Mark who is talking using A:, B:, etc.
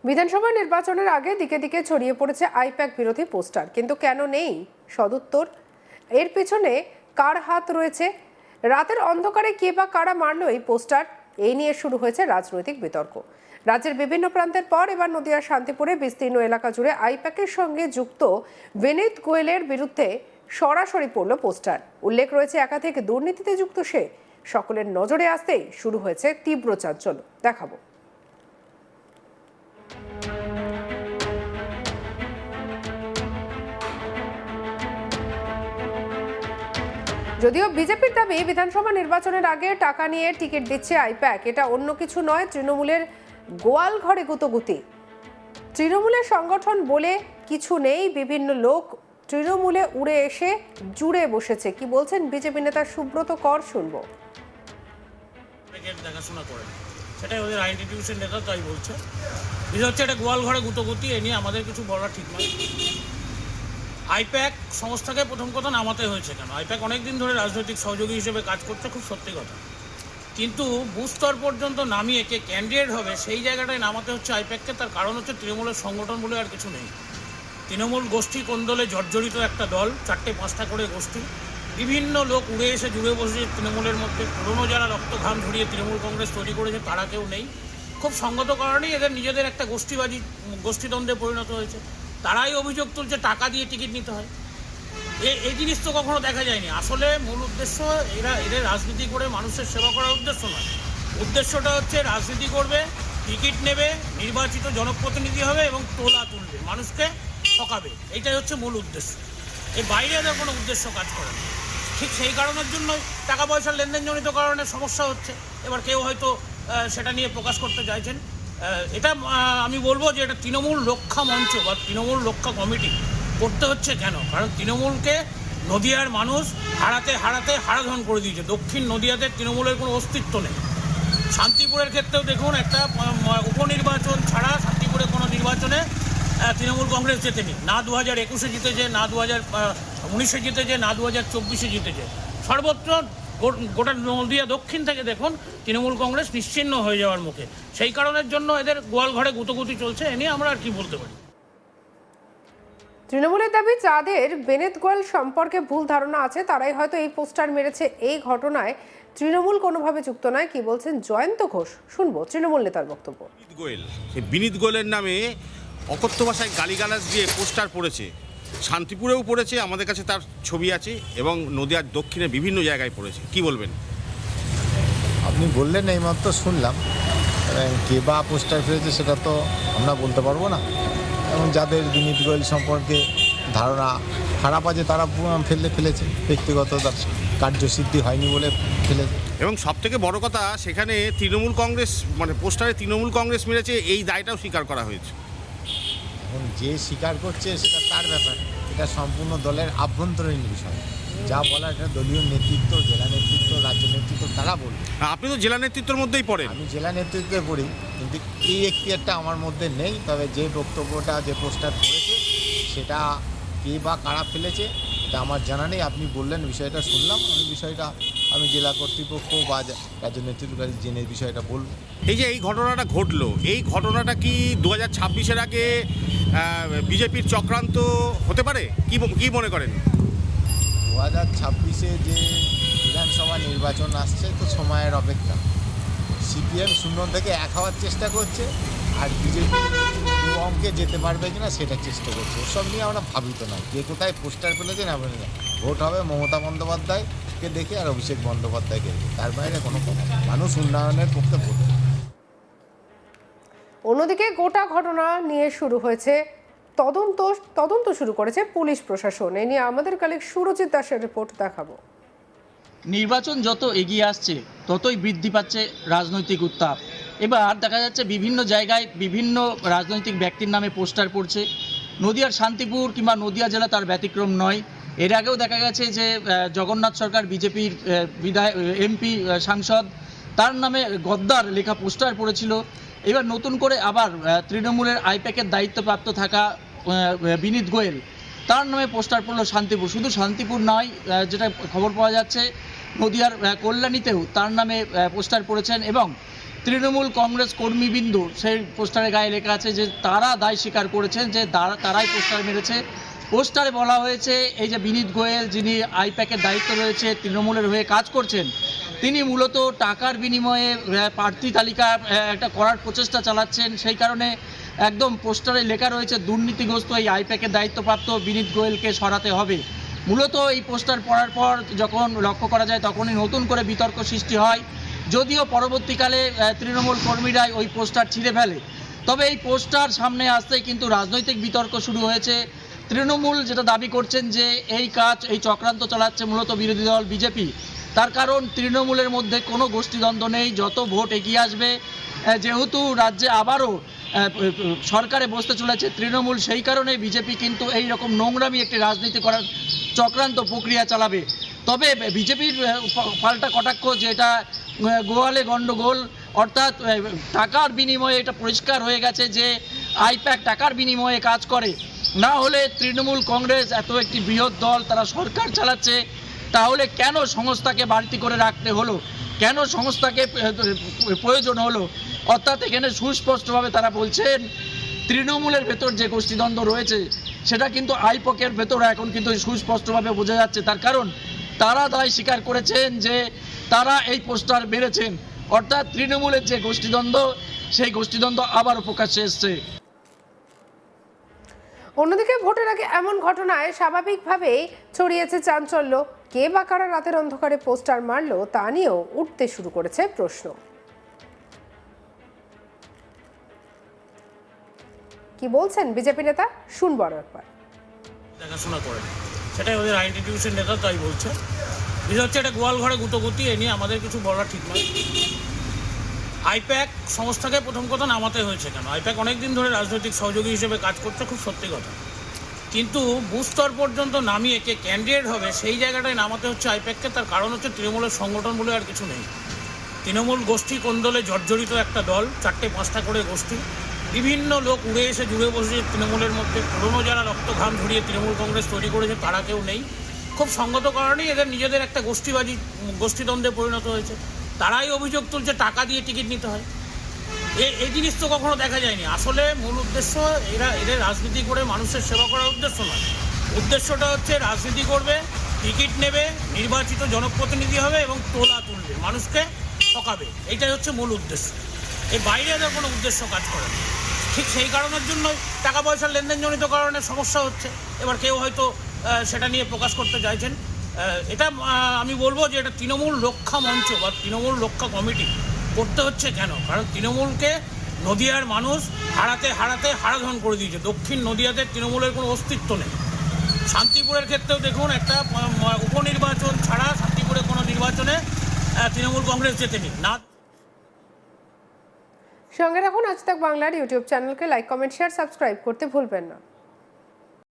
A: বিধানসভা নির্বাচনের আগে দিকে দিকে ছড়িয়ে পড়েছে আইপ্যাক বিরোধী পোস্টার, কিন্তু কেন নেই সদুত্তর? এর পেছনে কার হাত রয়েছে? রাতের অন্ধকারে কে বা কারা মারলো এই পোস্টার? এই নিয়ে শুরু হয়েছে রাজনৈতিক বিতর্ক। রাজ্যের বিভিন্ন প্রান্তের পর এবার নদিয়ার শান্তিপুরে বিস্তীর্ণ এলাকা জুড়ে আইপ্যাকের সঙ্গে যুক্ত বিনীত গোয়েলের বিরুদ্ধে সরাসরি পড়ল পোস্টার। উল্লেখ রয়েছে একাধিক দুর্নীতিতে যুক্ত সে। সকলের নজরে আসতেই শুরু হয়েছে তীব্র চাঞ্চল্য। দেখাবো। যদিও বিজেপির দাবি বিধানসভা নির্বাচনের আগে টাকা নিয়ে টিকিট দিচ্ছে আইপ্যাক, এটা অন্য কিছু নয়, তৃণমূলের গোয়াল ঘরে গুতোগুতি। তৃণমূলের সংগঠন বলে কিছু নেই, বিভিন্ন লোক তৃণমূলে উড়ে এসে জুড়ে বসেছে। কি বলছেন বিজেপি নেতা সুব্রত কর, শুনবো।
B: দেখাশোনা করেন, সেটাই ওদের আইনটিটিউশন নেতা তাই বলছে। এটা হচ্ছে একটা গোয়াল ঘরে গুতোগুতি, এ নিয়ে আমাদের কিছু বলা ঠিক নয়। আইপ্যাক সংস্থাকে প্রথম কথা নামাতে হয়েছে কেন? আইপ্যাক অনেকদিন ধরে রাজনৈতিক সহযোগী হিসেবে কাজ করছে, খুব সত্যি কথা, কিন্তু বুথ স্তর পর্যন্ত নামিয়ে কে ক্যান্ডিডেট হবে সেই জায়গাটায় নামাতে হচ্ছে আইপ্যাককে। তার কারণ হচ্ছে তৃণমূলের সংগঠন বলে আর কিছু নেই। তৃণমূল গোষ্ঠী কোন্দলে জর্জরিত একটা দল, 4-5টা করে গোষ্ঠী, বিভিন্ন লোক উড়ে এসে জুড়ে বসেছে তৃণমূলের মধ্যে। পুরনো যারা রক্ত ঘাম ঝরিয়ে তৃণমূল কংগ্রেস তৈরি করেছে তারা কেউ নেই। খুব সঙ্গত কারণেই এদের নিজেদের একটা গোষ্ঠীদ্বন্দ্বে পরিণত হয়েছে। তারাই অভিযোগ তুলছে টাকা দিয়ে টিকিট নিতে হয়। এই জিনিস তো কখনো দেখা যায়নি। আসলে মূল উদ্দেশ্য এদের রাজনীতি করে মানুষের সেবা করার উদ্দেশ্য নয়। উদ্দেশ্যটা হচ্ছে রাজনীতি করবে, টিকিট নেবে, নির্বাচিত জনপ্রতিনিধি হবে এবং তোলা তুলবে, মানুষকে ঠকাবে। এইটাই হচ্ছে মূল উদ্দেশ্য। এর বাইরে এদের কোনো উদ্দেশ্য কাজ করে না। ঠিক সেই কারণের জন্য টাকা পয়সার লেনদেনজনিত কারণে সমস্যা হচ্ছে। এবার কেউ হয়তো সেটা নিয়ে প্রকাশ করতে চাইছেন। এটা আমি বলবো যে এটা তৃণমূল রক্ষা মঞ্চ বা তৃণমূল রক্ষা কমিটি করতে হচ্ছে কেন? কারণ তৃণমূলকে নদিয়ার মানুষ হারাতে হারাতে হারাধন করে দিয়েছে। দক্ষিণ নদিয়াতে তৃণমূলের কোনো অস্তিত্ব নেই। শান্তিপুরের ক্ষেত্রেও দেখুন, একটা উপনির্বাচন ছাড়া শান্তিপুরে কোনো নির্বাচনে তৃণমূল কংগ্রেস জেতেনি। না 2021-এ জিতেছে, না 2019-এ জিতেছে, না 2024-এ জিতেছে। সর্বত্র গোটা নদিয়া দক্ষিণ থেকে দেখুন তৃণমূল কংগ্রেস নিশ্চিহ্ন হয়ে যাওয়ার মুখে। সেই কারণের জন্য এদের গোয়াল ঘরে গুতোগুতি চলছে। এ নিয়ে আমরা আর কি বলতে পারি?
A: তৃণমূলের দাবি, যাদের বিনীত গোয়েল সম্পর্কে ভুল ধারণা আছে তারাই হয়তো এই পোস্টার মেরেছে। এই ঘটনায় তৃণমূল কোনোভাবে যুক্ত নয়। কি বলছেন জয়ন্ত ঘোষ, শুনবো তৃণমূল নেতার বক্তব্য।
C: বিনীত গোয়েলের নামে অকথ্য ভাষায় গালিগালাজ দিয়ে পোস্টার পড়েছে, শান্তিপুরেও পড়েছে, আমাদের কাছে তার ছবি আছে, এবং নদিয়ার দক্ষিণে বিভিন্ন জায়গায় পড়েছে। কি বলবেন?
D: আপনি বললেন এইমাত্র শুনলাম, কে বা পোস্টার ফেলেছে সেটা তো আমরা বলতে পারবো না। এবং যাদের বিনীত গোয়েল সম্পর্কে ধারণা খারাপ আছে তারা ফেলেছে, ব্যক্তিগত তার কার্যসিদ্ধি হয়নি বলে ফেলেছে।
C: এবং সবথেকে বড় কথা, সেখানে তৃণমূল কংগ্রেস পোস্টারে তৃণমূল কংগ্রেস মেরেছে, এই দায়টাও স্বীকার করা হয়েছে।
D: এখন যে স্বীকার করছে সেটা তার ব্যাপার, এটা সম্পূর্ণ দলের আভ্যন্তরীণ বিষয়। যা বলার এটা দলীয় নেতৃত্ব, জেলা নেতৃত্ব, রাজ্য নেতৃত্ব তারা বলবে।
C: আপনি তো জেলা নেতৃত্বের মধ্যেই পড়েন।
D: আমি জেলা নেতৃত্বে পড়ি, কিন্তু এই এখতিয়ারটা আমার মধ্যে নেই। তবে যে বক্তব্যটা, যে পোস্টার পড়েছে সেটা কে বা কারা ফেলেছে এটা আমার জানা নেই। আপনি বললেন, বিষয়টা শুনলাম, আমি জেলা কর্তৃপক্ষ বা রাজ্য নেতৃত্বের জেনে বিষয়টা বলব।
C: এই যে এই ঘটনাটা ঘটলো, এই ঘটনাটা কি 2026-এর আগে বিজেপির চক্রান্ত হতে পারে? কি মনে করেন?
D: 2026-এ যে বিধানসভা নির্বাচন আসছে, তো সময়ের অপেক্ষা। সিপিএম 0 থেকে 1 হওয়ার চেষ্টা করছে, আর বিজেপি 2 অঙ্কে যেতে পারবে কিনা সেটা চেষ্টা করছে। ওসব নিয়ে আমরা ভাবিত না, কে কোথায় পোস্টার ফেলেছেন না। ভোট হবে মমতা বন্দ্যোপাধ্যায়কে দেখে আর অভিষেক বন্দ্যোপাধ্যায়কে দেখে, তার বাইরে কোনো কথা। মানুষ উন্নয়নের পক্ষে ভোট।
A: অন্যদিকে গোটা ঘটনা নিয়ে শুরু হয়েছে তদন্ত শুরু করেছে পুলিশ প্রশাসন। এ নিয়ে আমাদের কালিক সুরজিৎ দাসের রিপোর্ট দেখাবো।
E: নির্বাচন যত এগিয়ে আসছে ততই বৃদ্ধি পাচ্ছে রাজনৈতিক উত্তাপ। এবার দেখা যাচ্ছে বিভিন্ন জায়গায় বিভিন্ন রাজনৈতিক ব্যক্তির নামে পোস্টার পড়ছে। নদিয়ার শান্তিপুর কিংবা নদিয়া জেলা তার ব্যতিক্রম নয়। এর আগেও দেখা গেছে যে জগন্নাথ সরকার, বিজেপির এমপি সাংসদ, তার নামে গদ্দার লেখা পোস্টার পড়েছিল। এবার নতুন করে আবার তৃণমূলের আইপ্যাকের দায়িত্বপ্রাপ্ত থাকা বিনীত গোয়েল, তার নামে পোস্টার পড়লো শান্তিপুর। শুধু শান্তিপুর নয়, যেটা খবর পাওয়া যাচ্ছে নদিয়ার কল্যাণীতেও তার নামে পোস্টার পড়েছেন। এবং তৃণমূল কংগ্রেস কর্মীবৃন্দ সেই পোস্টারের গায়ে লেখা আছে যে তারা দায় স্বীকার করেছেন যে তারাই পোস্টার মেরেছে। পোস্টারে বলা হয়েছে এই যে বিনীত গোয়েল, যিনি আইপ্যাকের দায়িত্ব রয়েছে, তৃণমূলের হয়ে কাজ করছেন, তিনি মূলত টাকার বিনিময়ে প্রার্থী তালিকা একটা করার প্রচেষ্টা চালাচ্ছেন। সেই কারণে একদম পোস্টারে লেখা রয়েছে দুর্নীতিগ্রস্ত এই আইপ্যাকের দায়িত্বপ্রাপ্ত বিনীত গোয়েলকে সরাতে হবে। মূলত এই পোস্টার পড়ার পর যখন লক্ষ্য করা যায় তখনই নতুন করে বিতর্ক সৃষ্টি হয়, যদিও পরবর্তীকালে তৃণমূল কর্মীরাই ওই পোস্টার ছিঁড়ে ফেলে। তবে এই পোস্টার সামনে আসতেই কিন্তু রাজনৈতিক বিতর্ক শুরু হয়েছে। তৃণমূল যেটা দাবি করছেন যে এই চক্রান্ত চালাচ্ছে মূলত বিরোধী দল বিজেপি। তার কারণ তৃণমূলের মধ্যে কোনো গোষ্ঠীদ্বন্দ্ব নেই, যত ভোট এগিয়ে আসবে, যেহেতু রাজ্যে আবারও সরকারে বসতে চলেছে তৃণমূল, সেই কারণে বিজেপি কিন্তু এই রকম নোংরামি একটি রাজনীতি করার চক্রান্ত প্রক্রিয়া চালাবে। তবে বিজেপির পাল্টা কটাক্ষ যে এটা গোয়ালে গণ্ডগোল, অর্থাৎ টাকার বিনিময়ে এটা পরিষ্কার হয়ে গেছে যে আইপ্যাক টাকার বিনিময়ে কাজ করে। না হলে তৃণমূল কংগ্রেস এত একটি বৃহৎ দল, তারা সরকার চালাচ্ছে, তাহলে কেন সংস্থাকে বাড়তি করে রাখতে হলো, কেন সংস্থাকে প্রয়োজন হলো? অর্থাৎ এখানে সুস্পষ্টভাবে তারা বলছেন তৃণমূলের ভেতর যে গোষ্ঠীদ্বন্দ্ব রয়েছে সেটা কিন্তু আইপ্যাকের ভেতর এখন কিন্তু সুস্পষ্টভাবে বোঝা যাচ্ছে। তার কারণ তারা দায় স্বীকার করেছেন যে তারা এই পোস্টার মেরেছেন, অর্থাৎ তৃণমূলের যে গোষ্ঠীদ্বন্দ্ব সেই গোষ্ঠীদ্বন্দ্ব আবারও প্রকাশ্যে এসছে।
A: অন্যদিকে ভোটের আগে এমন ঘটনায় স্বাভাবিকভাবেই ছড়িয়েছে চাঞ্চল্য। কে বা কারা রাতের অন্ধকারে পোস্টার মারলো তা নিয়েও উঠতে শুরু করেছে প্রশ্ন। কি বলছেন বিজেপি নেতা, শুনবো আরো একবার।
B: দেখাশোনা করে সেটাই ওদের আইডেন্টিফিকেশন নেতা তাই বলছে। বিষয় হচ্ছে এটা গোয়াল ঘরে গুটোগুতি, এ নিয়ে আমাদের কিছু বলা ঠিক নয়। আইপ্যাক সংস্থাকে প্রথম কথা নামাতে হয়েছে কেন? আইপ্যাক অনেকদিন ধরে রাজনৈতিক সহযোগী হিসেবে কাজ করছে, খুব সত্যি কথা, কিন্তু বুথ স্তর পর্যন্ত নামিয়ে কে ক্যান্ডিডেট হবে সেই জায়গাটায় নামাতে হচ্ছে আইপ্যাককে। তার কারণ হচ্ছে তৃণমূলের সংগঠন বলে আর কিছু নেই। তৃণমূল গোষ্ঠী কোন্দলে জর্জরিত একটা দল, 4-5টা করে গোষ্ঠী, বিভিন্ন লোক উড়ে এসে জুড়ে বসেছে তৃণমূলের মধ্যে। পুরনো যারা রক্ত ঘাম ঝরিয়ে তৃণমূল কংগ্রেস তৈরি করেছে তারা কেউ নেই। খুব সঙ্গত কারণেই এদের নিজেদের একটা গোষ্ঠীদ্বন্দ্বে পরিণত হয়েছে। তারাই অভিযোগ তুলছে টাকা দিয়ে টিকিট নিতে হয়। এই জিনিস তো কখনো দেখা যায়নি। আসলে মূল উদ্দেশ্য এদের রাজনীতি করে মানুষের সেবা করার উদ্দেশ্য নয়। উদ্দেশ্যটা হচ্ছে রাজনীতি করবে, টিকিট নেবে, নির্বাচিত জনপ্রতিনিধি হবে এবং তোলা তুলবে, মানুষকে ঠকাবে। এইটাই হচ্ছে মূল উদ্দেশ্য। এর বাইরে এদের কোনো উদ্দেশ্য কাজ করে না। ঠিক সেই কারণের জন্য টাকা পয়সার লেনদেনজনিত কারণে সমস্যা হচ্ছে। এবার কেউ হয়তো সেটা নিয়ে প্রকাশ করতে চাইছেন। এটা আমি বলবো যে এটা তৃণমূল রক্ষা মঞ্চ বা তৃণমূল রক্ষা কমিটি করতে হচ্ছে কেন? কারণ তৃণমূলকে নদিয়ার মানুষ হারাতে হারাধন করে দিয়েছে। দক্ষিণ নদিয়াতে তৃণমূলের কোনো অস্তিত্ব নেই। শান্তিপুরের ক্ষেত্রেও দেখুন, একটা উপনির্বাচন ছাড়া শান্তিপুরে কোনো নির্বাচনে তৃণমূল কংগ্রেস জেতেনি না।
A: সঙ্গে রাখুন আজ তাক বাংলার ইউটিউব চ্যানেলকে, লাইক, কমেন্ট, শেয়ার, সাবস্ক্রাইব করতে ভুলবেন না।